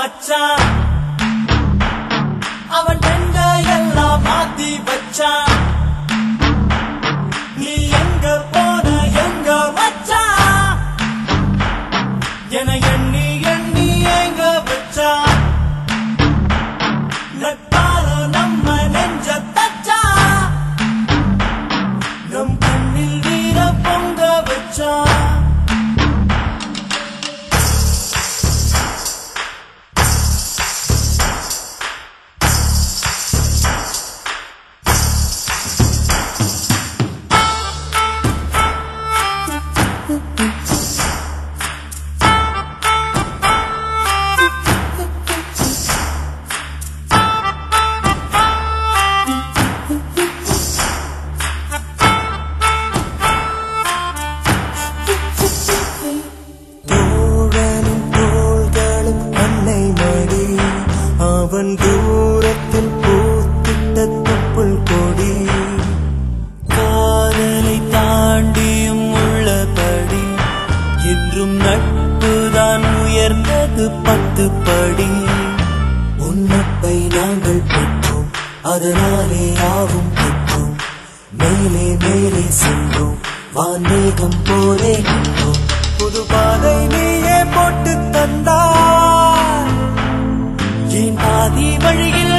மச்சான் அவன் எங்க எல்லாம் மாத்தி வச்சான் நீ எங்க போன எங்க மச்சான் என எண்ணி எண்ணி எங்க வச்சான் நட்பால நம்ம நெஞ்ச தச்சா நம் கண்ணில் வீர பொங்க வச்சான் அவன் தூரத்தில் பூத்திட்ட தொப்புள் கொடி காதலை தாண்டியும் உள்ளபடி என்றும் நட்புதான் உயர்ந்தது 10 படி உன்னப்பை நாங்கள் பெற்றோம் அதனாலே யாவும் பெற்றோம் மேலே மேலே சென்றோம் வான்மேகம் போலே நின்றோம் புது பாதை நீயே போட்டு தந்தாய் என் ஆதி வழியில்